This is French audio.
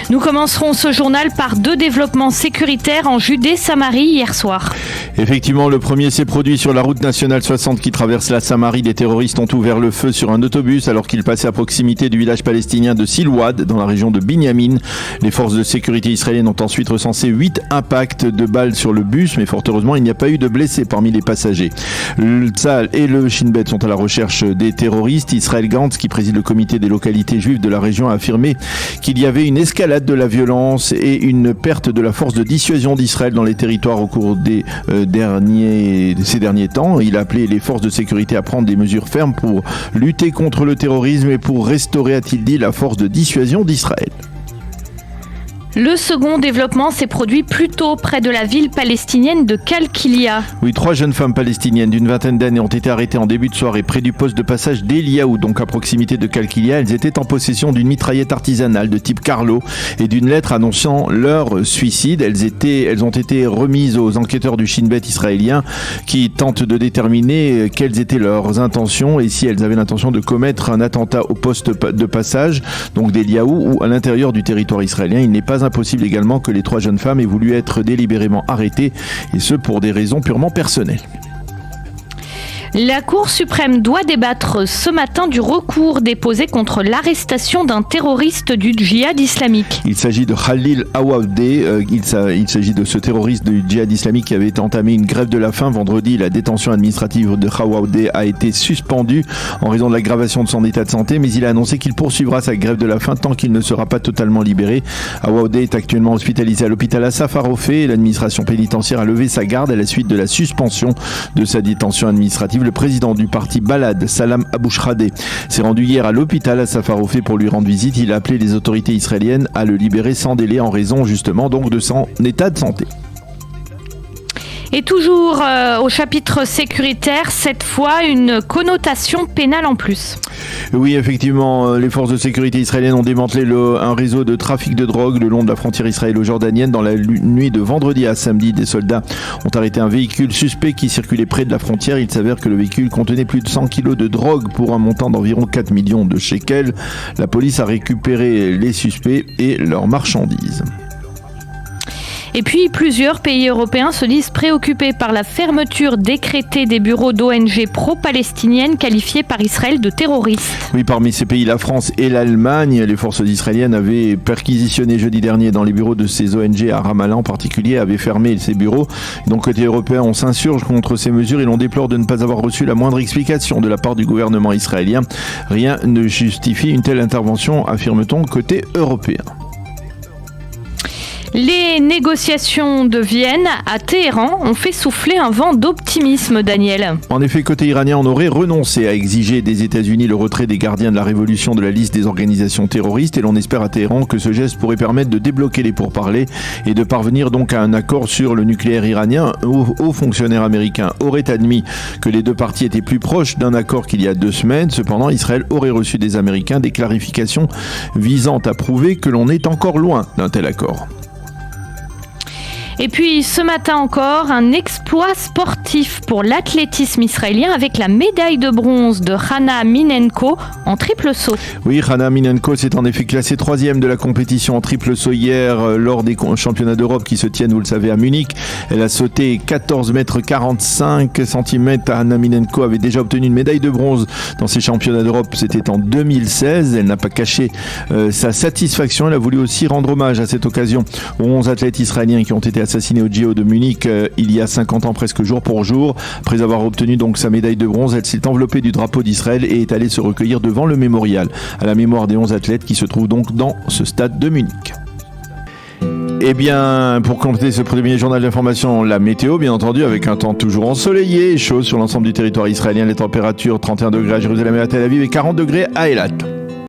Nous commencerons ce journal par 2 développements sécuritaires en Judée-Samarie hier soir. Effectivement, le premier s'est produit sur la route nationale 60 qui traverse la Samarie. Des terroristes ont ouvert le feu sur un autobus alors qu'il passait à proximité du village palestinien de Silwad dans la région de Binyamin. Les forces de sécurité israéliennes ont ensuite recensé 8 impacts de balles sur le bus, mais fort heureusement, il n'y a pas eu de blessés parmi les passagers. Le Tzahal et le Shin Bet sont à la recherche des terroristes. Israël Gantz, qui préside le comité des localités juives de la région, a affirmé qu'il y avait une escalade de la violence et une perte de la force de dissuasion d'Israël dans les territoires au cours des ces derniers temps. Il a appelé les forces de sécurité à prendre des mesures fermes pour lutter contre le terrorisme et pour restaurer, a-t-il dit, la force de dissuasion d'Israël. Le second développement s'est produit plus tôt près de la ville palestinienne de Kalkilia. Oui, 3 jeunes femmes palestiniennes d'une vingtaine d'années ont été arrêtées en début de soirée près du poste de passage d'Eliaou, donc à proximité de Kalkilia. Elles étaient en possession d'une mitraillette artisanale de type Carlo et d'une lettre annonçant leur suicide. Elles ont été remises aux enquêteurs du Shin Bet israélien qui tentent de déterminer quelles étaient leurs intentions et si elles avaient l'intention de commettre un attentat au poste de passage, donc d'Eliaou, ou à l'intérieur du territoire israélien. Il n'est pas impossible également que les 3 jeunes femmes aient voulu être délibérément arrêtées, et ce pour des raisons purement personnelles. La Cour suprême doit débattre ce matin du recours déposé contre l'arrestation d'un terroriste du djihad islamique. Il s'agit de Khalil Awaoudé. Il s'agit de ce terroriste du djihad islamique qui avait entamé une grève de la faim. Vendredi, la détention administrative de Awaoudé a été suspendue en raison de l'aggravation de son état de santé, mais il a annoncé qu'il poursuivra sa grève de la faim tant qu'il ne sera pas totalement libéré. Awaoudé est actuellement hospitalisé à l'hôpital Assaf Harofé. L'administration pénitentiaire a levé sa garde à la suite de la suspension de sa détention administrative. Le président du parti Balad, Salam Abouchradeh, s'est rendu hier à l'hôpital Assaf Harofé pour lui rendre visite. Il a appelé les autorités israéliennes à le libérer sans délai en raison justement donc de son état de santé. Et toujours au chapitre sécuritaire, cette fois une connotation pénale en plus. Oui, effectivement, les forces de sécurité israéliennes ont démantelé un réseau de trafic de drogue le long de la frontière israélo-jordanienne. Dans la nuit de vendredi à samedi, des soldats ont arrêté un véhicule suspect qui circulait près de la frontière. Il s'avère que le véhicule contenait plus de 100 kilos de drogue pour un montant d'environ 4 millions de shekels. La police a récupéré les suspects et leurs marchandises. Et puis, plusieurs pays européens se disent préoccupés par la fermeture décrétée des bureaux d'ONG pro-palestiniennes qualifiés par Israël de terroristes. Oui, parmi ces pays, la France et l'Allemagne, les forces israéliennes avaient perquisitionné jeudi dernier dans les bureaux de ces ONG à Ramallah en particulier, avaient fermé ces bureaux. Donc, côté européen, on s'insurge contre ces mesures et l'on déplore de ne pas avoir reçu la moindre explication de la part du gouvernement israélien. Rien ne justifie une telle intervention, affirme-t-on, côté européen. Les négociations de Vienne à Téhéran ont fait souffler un vent d'optimisme, Daniel. En effet, côté iranien, on aurait renoncé à exiger des États-Unis le retrait des gardiens de la révolution de la liste des organisations terroristes et l'on espère à Téhéran que ce geste pourrait permettre de débloquer les pourparlers et de parvenir donc à un accord sur le nucléaire iranien. Hauts fonctionnaires américains auraient admis que les 2 parties étaient plus proches d'un accord qu'il y a 2 semaines. Cependant, Israël aurait reçu des Américains des clarifications visant à prouver que l'on est encore loin d'un tel accord. Et puis ce matin encore, un exploit sportif pour l'athlétisme israélien avec la médaille de bronze de Hana Minenko en triple saut. Oui, Hana Minenko s'est en effet classée 3e de la compétition en triple saut hier lors des championnats d'Europe qui se tiennent, vous le savez, à Munich. Elle a sauté 14 mètres 45 cm. Hana Minenko avait déjà obtenu une médaille de bronze dans ces championnats d'Europe. C'était en 2016. Elle n'a pas caché sa satisfaction. Elle a voulu aussi rendre hommage à cette occasion aux 11 athlètes israéliens qui ont été assassinée au JO de Munich il y a 50 ans presque jour pour jour. Après avoir obtenu donc sa médaille de bronze, elle s'est enveloppée du drapeau d'Israël et est allée se recueillir devant le mémorial à la mémoire des 11 athlètes qui se trouvent donc dans ce stade de Munich. Eh bien, pour compléter ce premier journal d'information, la météo, bien entendu, avec un temps toujours ensoleillé et chaud sur l'ensemble du territoire israélien. Les températures 31 degrés à Jérusalem et à Tel Aviv et 40 degrés à Eilat.